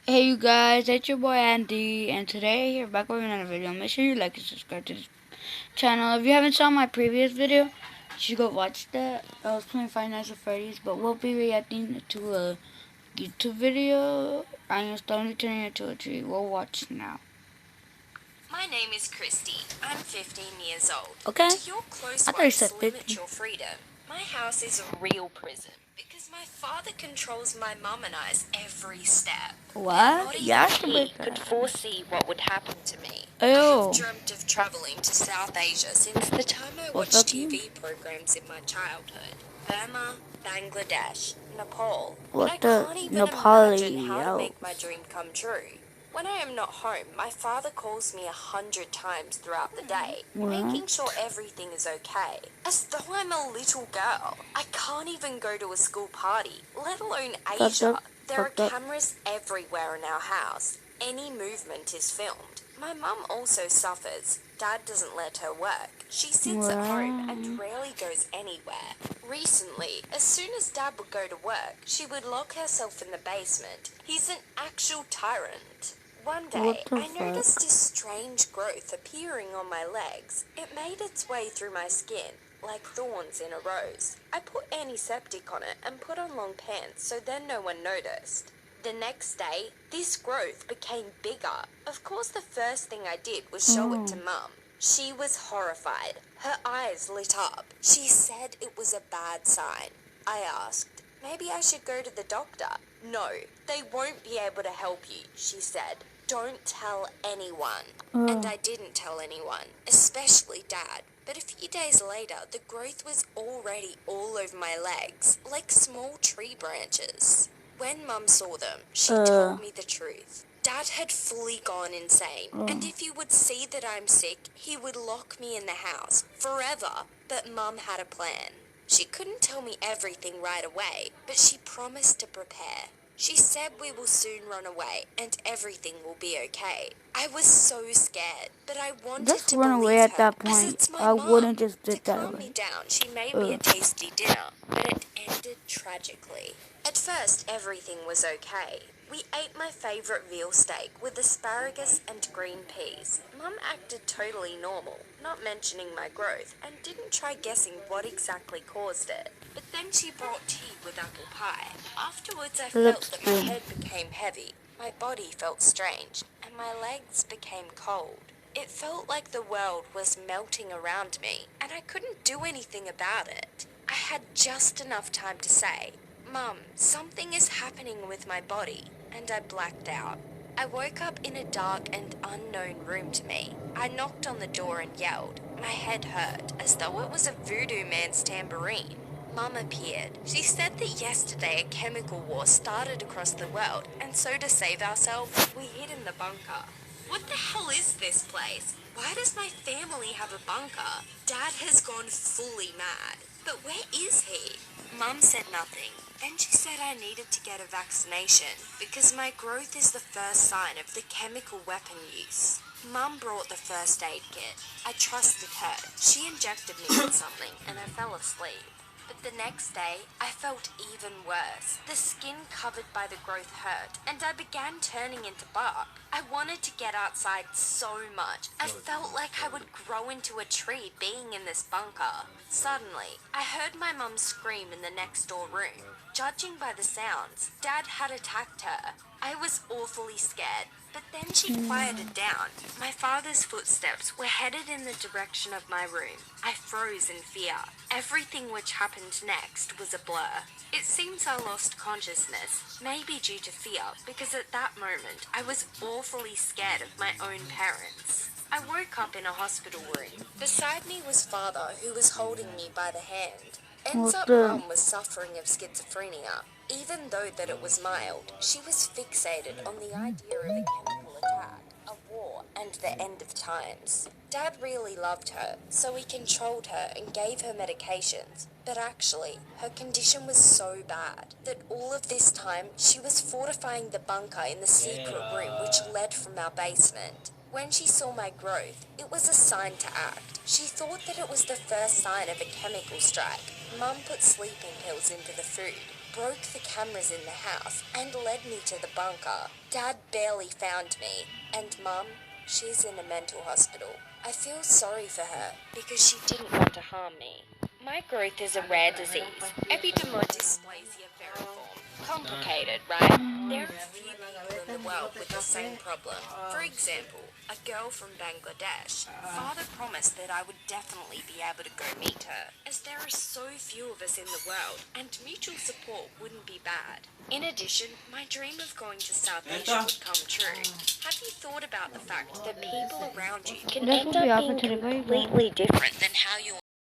Hey you guys, it's your boy Andy, and today here back with another video. Make sure you like and subscribe to this channel. If you haven't saw my previous video, you should go watch that. I was playing Five Nights at Freddy's, but we'll be reacting to a YouTube video. I am slowly turning into a tree. We'll watch now. My name is Christy. I'm 15 years old. Okay. To your close I thought you ones said limit 50. your freedom. My house is a real prison because my father controls my mum and I's every step. What? Not Yeah, I even should he break could that. foresee what would happen to me. Ew. I have dreamt of travelling to South Asia since the time I What's watched up, you? TV programs in my childhood. Burma, Bangladesh, Nepal. What But I the can't even Nepali? imagine how to make my dream come true. When I am not home, my father calls me 100 times throughout the day, making sure everything is okay. As though I'm a little girl. I can't even go to a school party, let alone Asia. There are cameras everywhere in our house. Any movement is filmed. My mum also suffers. Dad doesn't let her work. She sits at home and rarely goes anywhere. Recently, as soon as Dad would go to work, she would lock herself in the basement. He's an actual tyrant. One day, I noticed a strange growth appearing on my legs. It made its way through my skin, like thorns in a rose. I put antiseptic on it and put on long pants so then no one noticed. The next day, this growth became bigger. Of course, the first thing I did was show it to Mum. She was horrified. Her eyes lit up. She said it was a bad sign. I asked, maybe I should go to the doctor. No, they won't be able to help you, she said. Don't tell anyone. And I didn't tell anyone, especially Dad. But a few days later, the growth was already all over my legs, like small tree branches. When Mum saw them, she told me the truth. Dad had fully gone insane, and if he would see that I'm sick, he would lock me in the house forever. But Mum had a plan. She couldn't tell me everything right away, but she promised to prepare. She said we will soon run away and everything will be okay. I was so scared, but I wanted Just to run believe away her, at that as point. it's my I mom. wouldn't just To did that calm me away. down, she made me a tasty dinner, but it ended tragically. At first, everything was okay. We ate my favorite veal steak with asparagus and green peas. Mum acted totally normal, not mentioning my growth, and didn't try guessing what exactly caused it. But then she brought tea with apple pie. Afterwards, I felt that my head became heavy, my body felt strange, and my legs became cold. It felt like the world was melting around me, and I couldn't do anything about it. I had just enough time to say, Mum, something is happening with my body, and I blacked out. I woke up in a dark and unknown room to me. I knocked on the door and yelled. My head hurt, as though it was a voodoo man's tambourine. Mum appeared. She said that yesterday a chemical war started across the world, and so to save ourselves, we hid in the bunker. What the hell is this place? Why does my family have a bunker? Dad has gone fully mad. But where is he? Mum said nothing. Then she said I needed to get a vaccination because my growth is the first sign of the chemical weapon use. Mum brought the first aid kit. I trusted her. She injected me with something and I fell asleep. But the next day, I felt even worse. The skin covered by the growth hurt, and I began turning into bark. I wanted to get outside so much. I felt like I would grow into a tree being in this bunker. Suddenly, I heard my mum scream in the next door room. Judging by the sounds, Dad had attacked her. I was awfully scared, but then she quieted down. My father's footsteps were headed in the direction of my room. I froze in fear. Everything which happened next was a blur. It seems I lost consciousness, maybe due to fear, because at that moment I was awfully scared of my own parents. I woke up in a hospital room. Beside me was Father, who was holding me by the hand. Ends up Mum was suffering of schizophrenia. Even though that it was mild, she was fixated on the idea of a chemical attack, a war, and the end of times. Dad really loved her, so he controlled her and gave her medications. But actually, her condition was so bad that all of this time she was fortifying the bunker in the secret room which led from our basement. When she saw my growth, it was a sign to act. She thought that it was the first sign of a chemical strike. Mum put sleeping pills into the food, broke the cameras in the house and led me to the bunker. Dad barely found me, and Mum, she's in a mental hospital. I feel sorry for her because she didn't want to harm me. My growth is a rare disease, epidermodysplasia veriform. Complicated, right? There are few people in the world with the same problem. For example, a girl from Bangladesh. Father promised that I would definitely be able to go meet her, as there are so few of us in the world, and mutual support wouldn't be bad. In addition, my dream of going to South Asia would come true. Have you thought about the fact that people around you can This end will be up all for being today. Bye, bye. completely different than how you